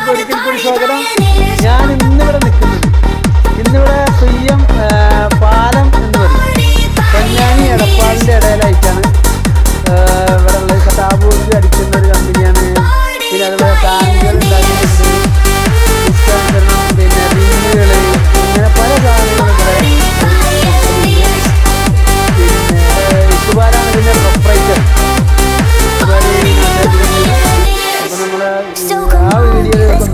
ഒരിക്കൽ കൂടി സ്വാഗതം. ഞാൻ ഇന്നിവിടെ നിൽക്കുന്നത് ഇന്നിവിടെ സുയ്യം പാലം എന്ന് പറയും പൊന്നാനി എടപ്പാളിൻ്റെ ഇടയിലായിട്ടാണ് ഇവിടെ ഉള്ളത്. താബൂക്ക് അടിക്കുന്ന ഒരു കമ്പനിയാണ്. പിന്നെ അതുപോലെ ടാങ്കുകൾ ഉണ്ടാക്കുന്നുണ്ട്, പിന്നെ റിങ്ങുകൾ, ഇങ്ങനെ പല സാധനങ്ങളും ഇവിടെ. പിന്നെ ഇസുബാലാണ് ഇതിൻ്റെ പ്രൊപ്പറേറ്റർ. അപ്പോൾ നമ്മൾ ആ വീഡിയോയിലേക്ക്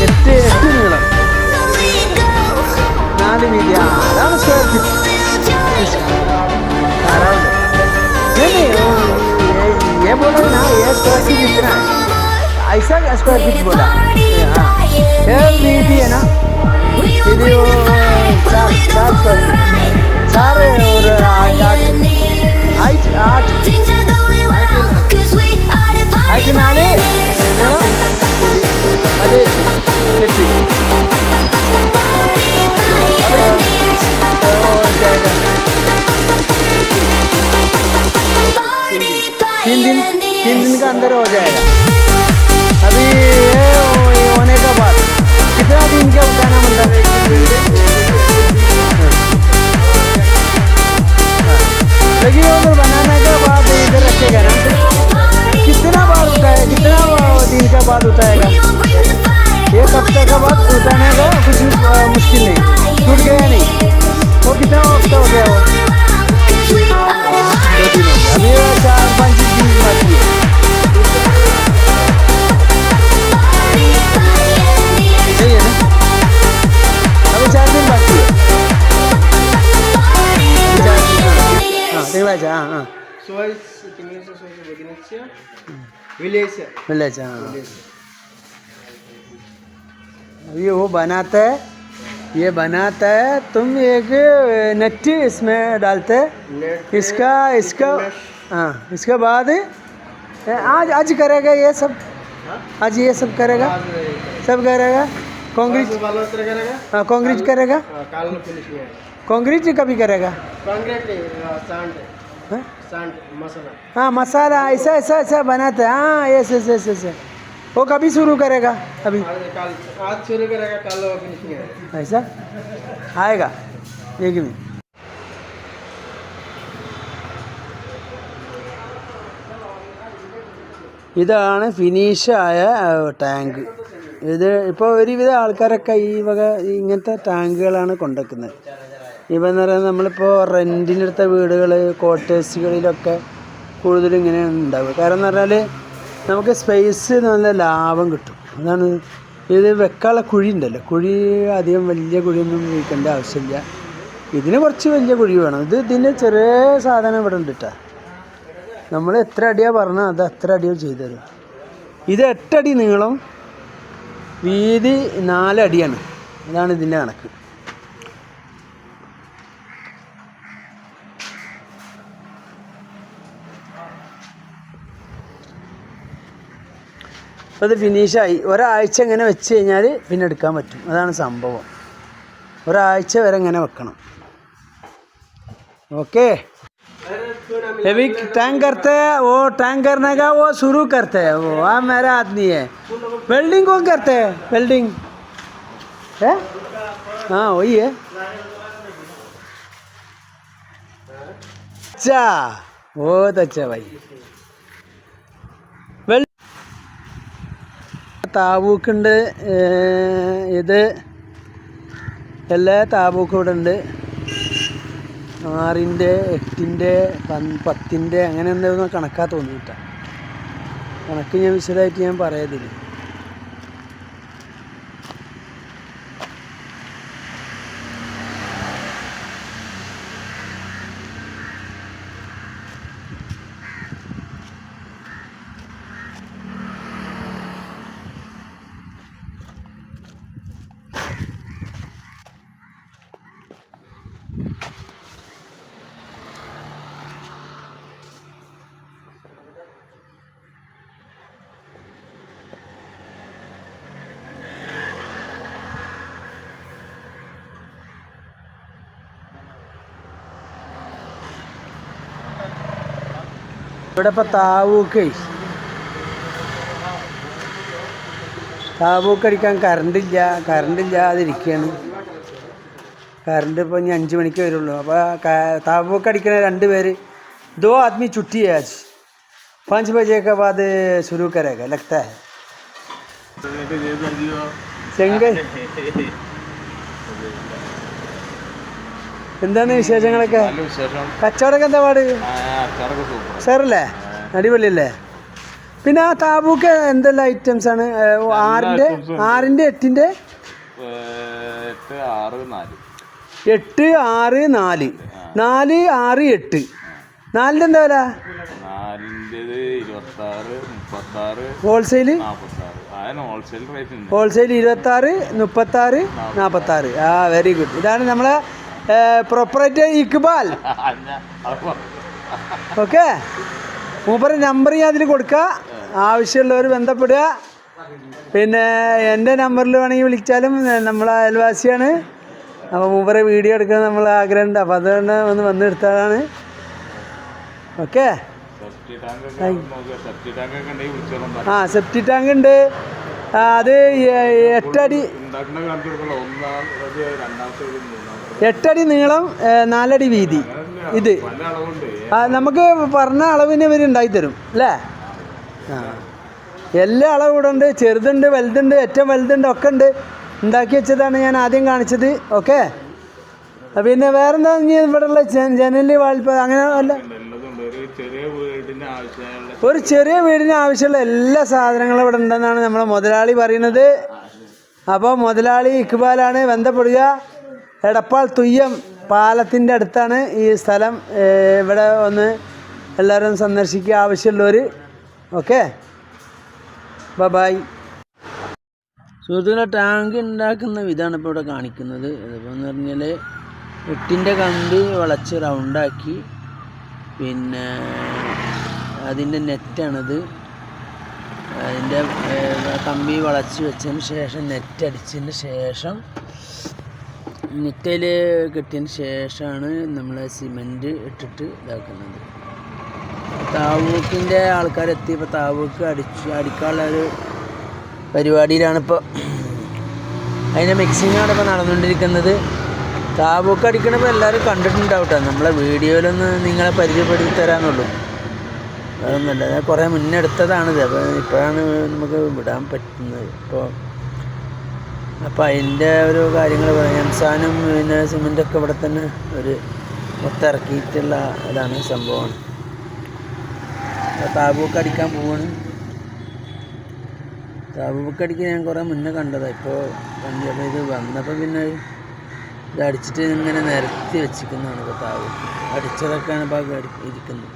എട്ട് നീളം 4 വീതി. അതാണ് സ്ക്വയർ ഫീറ്റ്. ये बोला ना ये स्क्वायर फीट इतना है, ऐसा स्क्वायर फीट बोला. हाँ वीटी है ना, ये चार स्क्वायर फीट, 4 और 8 4 अरे तीन दिन का अंदर हो जाएगा. अभी ये होने के बाद कितना दिन क्या उठाना मतलब लेकिन उधर बनाने के बाद इधर रखेगा ना, कितना बार उठाए, कितना दिन के बाद उठाएगा. एक हफ्ते के बाद उठाने का कुछ मुश्किल नहीं, टूट गया नहीं. वो कितना हफ्ता हो गया वो 2 दिन हो गया. अभी 4-5 दिन बाकी है. सही है ना, अभी 4 दिन बाकी है. തിങ്കളാഴ്ച विलेज. अभी वो बनाता है, ये बनाता है. तुम एक नेट इसमें डालते इसका हाँ. इसके बाद आज करेगा ये सब, आज ये सब करेगा, सब करेगा. कंक्रीट हाँ कंक्रीट करेगा. कंक्रीट कभी करेगा. हाँ मसाला ऐसा ऐसा ऐसा बनाता है. हाँ ऐसे ऐसे ऐसे वो कभी शुरू करेगा. अभी आज शुरू करेगा, कल फिनिशिंग है. ऐसा आएगा एक मिनट. ഇതാണ് ഫിനിഷായ ടാങ്ക്. ഇത് ഇപ്പോൾ ഒരുവിധ ആൾക്കാരൊക്കെ ഈ വക ഇങ്ങനത്തെ ടാങ്കുകളാണ് കൊണ്ടുവയ്ക്കുന്നത്. ഇവന്ന് പറയുന്നത് നമ്മളിപ്പോൾ റെൻറ്റിനെടുത്ത വീടുകൾ, ക്വാർട്ടേഴ്സുകളിലൊക്കെ കൂടുതലും ഇങ്ങനെയാണ് ഉണ്ടാവുക. കാരണം എന്ന് പറഞ്ഞാൽ നമുക്ക് സ്പേസ് നല്ല ലാഭം കിട്ടും. അതാണ് ഇത് വെക്കാനുള്ള കുഴി ഉണ്ടല്ലോ, കുഴി അധികം വലിയ കുഴിയൊന്നും ഉപയോഗിക്കേണ്ട ആവശ്യമില്ല. ഇതിന് കുറച്ച് വലിയ കുഴി വേണം. ഇതിൻ്റെ ചെറിയ സാധനം ഇവിടെ ഉണ്ട് കേട്ടോ. നമ്മൾ എത്ര അടിയാണ് പറഞ്ഞാൽ അത് അത്ര അടിയോ ചെയ്തു തരും. ഇത് 8 അടി നീളം, വീതി 4 അടിയാണ്. അതാണ് ഇതിൻ്റെ കണക്ക്. അപ്പോൾ അത് ഫിനിഷായി. ഒരാഴ്ച ഇങ്ങനെ വെച്ച് കഴിഞ്ഞാൽ പിന്നെ എടുക്കാൻ പറ്റും. അതാണ് സംഭവം. ഒരാഴ്ച വരെ ഇങ്ങനെ വെക്കണം. ओके अभी टैंक करते हैं, वो टैंक करने का वो शुरू करते हैं. वो हाँ मेरा आदमी है. वेल्डिंग कौन करते हैं? वेल्डिंग है हाँ वही है. अच्छा बहुत अच्छा भाई. താബൂക്കുണ്ട്. ഇത് എല്ലാ താബൂക്കും ഇവിടെ ഉണ്ട്. 6-ൻ്റെ 8-ൻ്റെ 10-ൻ്റെ അങ്ങനെ എന്താണെന്ന് കണക്കാ തോന്നിയിട്ടാണ്. കണക്ക് ഞാൻ വിശദമായിട്ട് ഞാൻ പറയത്തില്ല. ഇവിടെ ഇപ്പോൾ താവൂക്ക് അടിക്കാൻ കറണ്ടില്ലാതിരിക്കുകയാണ്. കറണ്ട് ഇപ്പോൾ ഇനി 5 മണിക്ക് വരുള്ളൂ. അപ്പോൾ താവൂക്ക് അടിക്കുന്ന 2 പേര് 2 आदमी छुट्टी है आज 5 बजे के बाद शुरू करेगा लगता है. എന്താണ് വിശേഷങ്ങളൊക്കെ? കച്ചവടമൊക്കെ എന്താ പാട്? സാറല്ലേ, അടിപൊളിയല്ലേ? പിന്നെ ആ താബൂക്ക് എന്തെല്ലാം ഐറ്റംസ് ആണ്? 6ന്റെ 8ന്റെ 8 6 4 4 6 8 4ന്റെ എന്താ വില? ഹോൾസെയിൽ 26 36 46. ആ വെരി ഗുഡ്. ഇതാണ് നമ്മളെ പ്രൊപ്പറേറ്റർ ഇക്ബാൽ. ഓക്കെ, മൂപ്പര് നമ്പർ ഞാൻ അതിൽ കൊടുക്കുക, ആവശ്യമുള്ളവർ ബന്ധപ്പെടുക. പിന്നെ എൻ്റെ നമ്പറിൽ വേണമെങ്കിൽ വിളിച്ചാലും, നമ്മളെ അയൽവാസിയാണ്. അപ്പോൾ മൂപ്പരെ വീഡിയോ എടുക്കണം നമ്മൾ ആഗ്രഹമുണ്ട്. അപ്പോൾ അതുകൊണ്ട് ഒന്ന് വന്നെടുത്തതാണ്. ഓക്കെ, ആ സെപ്റ്റി ടാങ്ക് ഉണ്ട്. അത് 8 അടി 8 അടി നീളം 4 അടി വീതി. ഇത് നമുക്ക് പറഞ്ഞ അളവിന് ഇവർ ഉണ്ടാക്കിത്തരും അല്ലേ? ആ, എല്ലാ അളവും ഇവിടെ ഉണ്ട്. ചെറുതുണ്ട്, വലുതുണ്ട്, ഏറ്റവും വലുതുണ്ട്, ഒക്കെ ഉണ്ട്. ഉണ്ടാക്കി വെച്ചതാണ് ഞാൻ ആദ്യം കാണിച്ചത്. ഓക്കെ, പിന്നെ വേറെന്താ ഇനി ഇവിടെയുള്ള ജനല് വാൽപ്പ അങ്ങനെ അല്ല, ഒരു ചെറിയ വീടിന് ആവശ്യമുള്ള എല്ലാ സാധനങ്ങളും ഇവിടെ ഉണ്ടെന്നാണ് നമ്മളെ മുതലാളി പറയുന്നത്. അപ്പോൾ മുതലാളി ഇക്ബാലാണ്, ബന്ധപ്പെടുക. എടപ്പാൾ തുയ്യം പാലത്തിൻ്റെ അടുത്താണ് ഈ സ്ഥലം. ഇവിടെ ഒന്ന് എല്ലാവരും സന്ദർശിക്കുക ആവശ്യമുള്ളവർ. Okay, by. സുഹൃത്തുക്കളെ, ടാങ്ക് ഉണ്ടാക്കുന്ന വിധമാണ് ഇപ്പോൾ ഇവിടെ കാണിക്കുന്നത്. ഇതിപ്പോൾ എന്ന് പറഞ്ഞാൽ 8ന്റെ കമ്പി വളച്ച് റൗണ്ടാക്കി, പിന്നെ അതിൻ്റെ നെറ്റാണിത്. അതിൻ്റെ കമ്പി വളച്ച് വെച്ചതിന് ശേഷം നെറ്റ് അടിച്ചതിന് ശേഷം നെറ്റയിൽ കെട്ടിയതിന് ശേഷമാണ് നമ്മൾ സിമൻറ്റ് ഇട്ടിട്ട് ഇതാക്കുന്നത്. താവൂക്കിൻ്റെ ആൾക്കാരെത്തിയപ്പോൾ താവൂക്ക് അടിക്കാനുള്ളൊരു പരിപാടിയിലാണിപ്പോൾ. അതിൻ്റെ മിക്സിങ്ങാണ് ഇപ്പോൾ നടന്നുകൊണ്ടിരിക്കുന്നത്. താവൂക്ക് അടിക്കണപ്പോൾ എല്ലാവരും കണ്ടിട്ടുണ്ടാവും കേട്ടോ. നമ്മളെ വീഡിയോയിലൊന്ന് നിങ്ങളെ പരിചയപ്പെടുത്തി തരാമെന്നുള്ളൂ, അതൊന്നുമല്ല. ഞാൻ കുറേ മുന്നേ എടുത്തതാണിത്. അപ്പോൾ ഇപ്പോഴാണ് നമുക്ക് വിടാൻ പറ്റുന്നത്. അപ്പോൾ അതിൻ്റെ ഒരു കാര്യങ്ങൾ പറയാം. എംസാനും പിന്നെ സിമെൻറ്റൊക്കെ ഇവിടെ തന്നെ ഒരു മൊത്തം ഇറക്കിയിട്ടുള്ള ഇതാണ് സംഭവമാണ്. താബൂക്ക് അടിക്കാൻ പോവാണ്. താബൂക്ക് അടിക്കാൻ ഞാൻ കുറേ മുന്നേ കണ്ടതാണ്. ഇപ്പോൾ കണ്ടപ്പോൾ ഇത് വന്നപ്പോൾ പിന്നെ ഇത് അടിച്ചിട്ട് ഇങ്ങനെ നിരത്തി വെച്ചിരിക്കുന്നതാണ്. ഇപ്പോൾ താബൂക്ക് അടിച്ചതൊക്കെയാണ് ഇപ്പോൾ ഇരിക്കുന്നത്.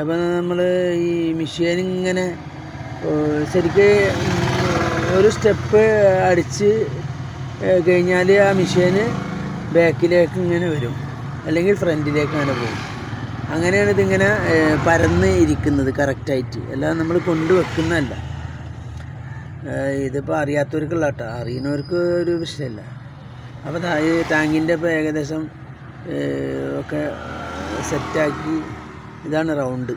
അപ്പോൾ നമ്മൾ ഈ മെഷീൻ ഇങ്ങനെ ശരിക്ക് ഒരു സ്റ്റെപ്പ് അടിച്ച് കഴിഞ്ഞാൽ ആ മെഷീന് ബാക്കിലേക്ക് ഇങ്ങനെ വരും, അല്ലെങ്കിൽ ഫ്രണ്ടിലേക്ക് അങ്ങനെ പോകും. അങ്ങനെയാണ് ഇതിങ്ങനെ പരന്ന് ഇരിക്കുന്നത് കറക്റ്റായിട്ട്. അല്ലാതെ നമ്മൾ കൊണ്ടുവെക്കുന്നതല്ല. ഇതിപ്പോൾ അറിയാത്തവർക്കുള്ള കേട്ടോ, അറിയുന്നവർക്ക് ഒരു വിഷയമല്ല. അപ്പോൾ ഈ ടാങ്കിൻ്റെ ഇപ്പോൾ ഏകദേശം ഒക്കെ സെറ്റാക്കി. ഇതാണ് റൗണ്ട്,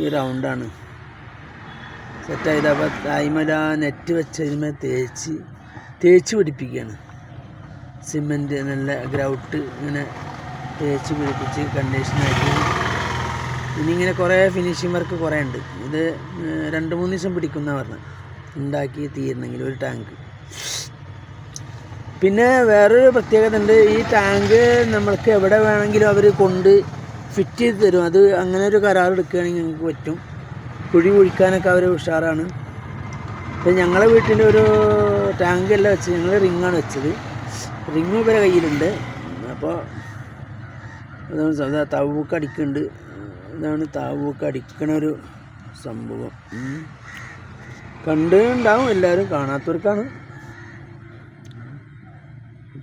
ഈ റൗണ്ടാണ് സെറ്റായത്. അപ്പോൾ അതിന്മേൽ ആ നെറ്റ് വെച്ചതിന്മേൽ തേച്ച് പിടിപ്പിക്കുകയാണ്. സിമെൻറ്റ് നല്ല ഗ്രൗട്ട് ഇങ്ങനെ തേച്ച് പിടിപ്പിച്ച് കണ്ടീഷനാക്കി. ഇനി ഇങ്ങനെ കുറേ ഫിനിഷിങ് വർക്ക് കുറേ ഉണ്ട്. ഇത് 2-3 ദിവസം പിടിക്കുന്ന പറഞ്ഞത് ഉണ്ടാക്കി തീരണമെങ്കിൽ ഒരു ടാങ്ക്. പിന്നെ വേറൊരു പ്രത്യേകത ഉണ്ട്. ഈ ടാങ്ക് നമ്മൾക്ക് എവിടെ വേണമെങ്കിലും അവർ കൊണ്ട് ഫിറ്റ് ചെയ്ത് തരും. അത് അങ്ങനെ ഒരു കരാർ എടുക്കുകയാണെങ്കിൽ ഞങ്ങൾക്ക് പറ്റും. കുഴി കുഴിക്കാനൊക്കെ അവർ ഉഷാറാണ്. അപ്പോൾ ഞങ്ങളെ വീട്ടിൽ ഒരു ടാങ്കല്ല വെച്ചത്, ഞങ്ങൾ റിങ്ങാണ് വെച്ചത്. റിങ് ഇവരെ കയ്യിലുണ്ട്. അപ്പോൾ അതാണ് താവൂക്ക് അടിക്കുന്നുണ്ട്. ഇതാണ് താവൂക്ക് അടിക്കണൊരു സംഭവം. കണ്ടുണ്ടാവും എല്ലാവരും, കാണാത്തവർക്കാണ്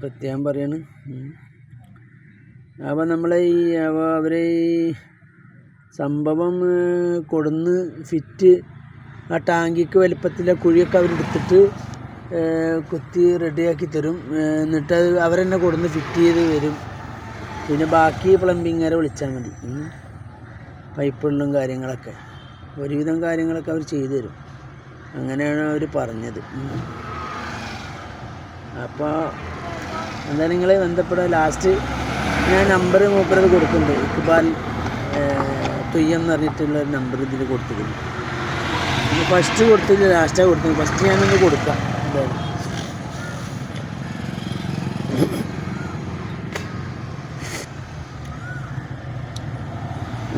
പ്രത്യേകം പറയാണ്. അപ്പോൾ നമ്മളെ ഈ അവരെ ഈ സംഭവം കൊടുന്ന് ഫിറ്റ് ആ ടാങ്കിക്ക് വലിപ്പത്തിലെ കുഴിയൊക്കെ അവരെടുത്തിട്ട് കുത്തി റെഡിയാക്കി തരും. എന്നിട്ട് അത് അവരെന്നെ കൊടുന്ന് ഫിറ്റ് ചെയ്ത് വരും. പിന്നെ ബാക്കി പ്ലംബിങ്ങരെ വിളിച്ചാൽ മതി. പൈപ്പുള്ളും കാര്യങ്ങളൊക്കെ ഒരുവിധം കാര്യങ്ങളൊക്കെ അവർ ചെയ്തു തരും. അങ്ങനെയാണ് അവർ പറഞ്ഞത്. അപ്പോൾ എന്താ നിങ്ങളെ ബന്ധപ്പെടുക. ലാസ്റ്റ് ഞാൻ നമ്പർ മൂപ്പരത് കൊടുക്കുന്നുണ്ട്. ഇക്ബാൽ തുയ്യം എന്ന് പറഞ്ഞിട്ടുള്ളൊരു നമ്പർ ഇതിൽ കൊടുത്തിട്ടുണ്ട്. ഫസ്റ്റ് കൊടുത്തില്ല, ലാസ്റ്റാണ് കൊടുത്തത്. ഫസ്റ്റ് ഞാനൊന്ന് കൊടുക്കാം. എന്തായാലും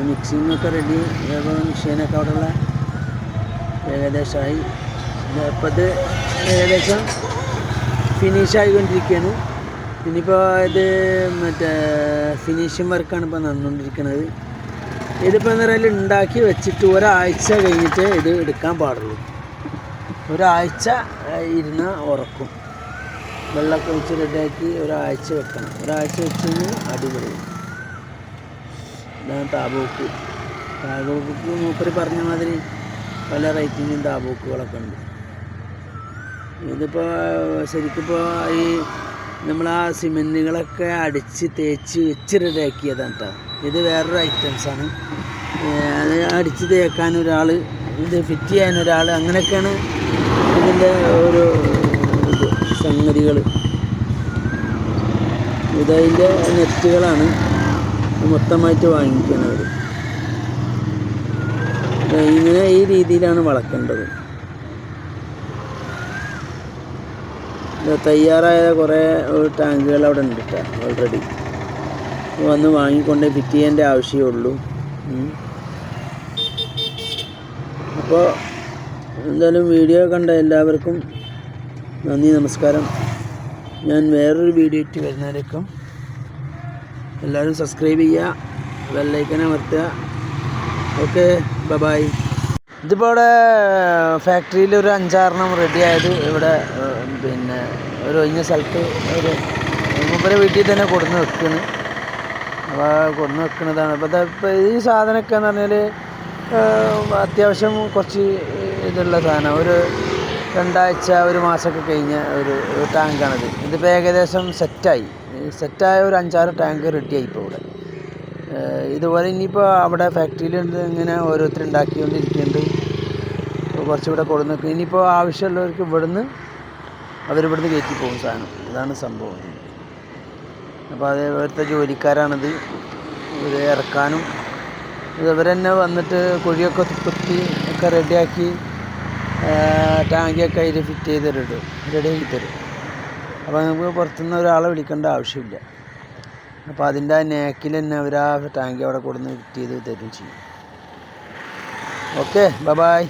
മിക്സിങ്ങൊക്കെ റെഡി. മെഷീനൊക്കെ അവിടെയുള്ള ഏകദേശമായി. അപ്പോൾ ഇത് ഏകദേശം ഫിനിഷായിക്കൊണ്ടിരിക്കുകയാണ്. ഇനിയിപ്പോൾ ഇത് മറ്റേ ഫിനിഷിങ് വർക്കാണ് ഇപ്പോൾ നടന്നുകൊണ്ടിരിക്കുന്നത്. ഇതിപ്പോൾ എന്ന് പറഞ്ഞാൽ ഉണ്ടാക്കി വെച്ചിട്ട് ഒരാഴ്ച കഴിഞ്ഞിട്ട് ഇത് എടുക്കാൻ പാടുള്ളൂ. ഒരാഴ്ച ഇരുന്ന് ഉറക്കും. വെള്ളമൊക്കെ വെച്ച് റെഡിയാക്കി ഒരാഴ്ച വെക്കണം. ഒരാഴ്ച വെച്ച് കഴിഞ്ഞാൽ അടിപൊളി. ഇതാണ് താബൂക്ക്. താബൂക്ക് മൂപ്പര് പറഞ്ഞ മാതിരി പല റേറ്റിനും താബൂക്കുകളൊക്കെ ഉണ്ട്. ഇതിപ്പോൾ ശരിക്കിപ്പോൾ ഈ നമ്മൾ ആ സിമെൻറ്റുകളൊക്കെ അടിച്ച് തേച്ച് വെച്ച് റെഡിയാക്കിയതാണ് കേട്ടോ. ഇത് വേറൊരു ഐറ്റംസാണ്. അത് അടിച്ച് തേക്കാൻ ഒരാൾ, ഇത് ഫിറ്റ് ചെയ്യാൻ ഒരാൾ, അങ്ങനെയൊക്കെയാണ് ഇതിൻ്റെ ഓരോ ഇത് സംഗതികൾ. ഇതതിൻ്റെ നെറ്റുകളാണ് മൊത്തമായിട്ട് വാങ്ങിക്കുന്നത്. ഇങ്ങനെ ഈ രീതിയിലാണ് വളക്കേണ്ടത്. തയ്യാറായ കുറേ ടാങ്കുകൾ അവിടെ ഉണ്ട് കേട്ടോ. ഓൾറെഡി വന്ന് വാങ്ങിക്കൊണ്ട് ഫിറ്റ് ചെയ്യേണ്ട ആവശ്യമേ ഉള്ളൂ. അപ്പോൾ എന്തായാലും വീഡിയോ കണ്ട എല്ലാവർക്കും നന്ദി, നമസ്കാരം. ഞാൻ വേറൊരു വീഡിയോ ഇട്ട് വരുന്നവരേക്കും എല്ലാവരും സബ്സ്ക്രൈബ് ചെയ്യുക, ബെല്ലൈക്കൻ അമർത്തുക. Okay, bye. ഇതിപ്പോൾ ഇവിടെ ഫാക്ടറിയിൽ ഒരു 5-6 റെഡി ആയത് ഇവിടെ പിന്നെ ഒരു ഒഴിഞ്ഞ സ്ഥലത്ത് ഒരു മൂപ്പരെ വീട്ടിൽ തന്നെ കൊടുന്ന് വെക്കുന്നു. അപ്പോൾ കൊടുന്ന് വെക്കുന്നതാണ്. അപ്പോൾ ഈ സാധനമൊക്കെ എന്ന് പറഞ്ഞാൽ അത്യാവശ്യം കുറച്ച് ഇതുള്ള സാധനം. ഒരു 2 ആഴ്ച 1 മാസമൊക്കെ കഴിഞ്ഞ ഒരു ടാങ്കാണിത്. ഇതിപ്പോൾ ഏകദേശം സെറ്റായ ഒരു 5-6 ടാങ്ക് റെഡിയായി ഇപ്പോൾ ഇവിടെ. ഇതുപോലെ ഇനിയിപ്പോൾ അവിടെ ഫാക്ടറിയിലുണ്ട്, ഇങ്ങനെ ഓരോരുത്തർ ഉണ്ടാക്കിക്കൊണ്ടിരിക്കുന്നുണ്ട്. കുറച്ചുകൂടെ കൊടുന്ന് വെക്കും. ഇനിയിപ്പോൾ ആവശ്യമുള്ളവർക്ക് അവരിവിടുന്ന് കയറ്റി പോകും സാധനം. ഇതാണ് സംഭവം. അപ്പോൾ അത് ഇവിടുത്തെ ജോലിക്കാരാണിത്. ഇവർ ഇറക്കാനും ഇവർ തന്നെ വന്നിട്ട് കുഴിയൊക്കെ കുത്തി ഒക്കെ റെഡിയാക്കി ടാങ്കിയൊക്കെ അതിൽ ഫിറ്റ് ചെയ്ത് റെഡിയാക്കി തരും. അപ്പോൾ നമുക്ക് പുറത്തുനിന്ന് ഒരാളെ വിളിക്കേണ്ട ആവശ്യമില്ല. അപ്പോൾ അതിൻ്റെ നേക്കിൽ തന്നെ അവർ ആ ടാങ്ക് അവിടെ കൊടുന്ന് ഫിറ്റ് ചെയ്ത് തരും ചെയ്യും. Okay, by.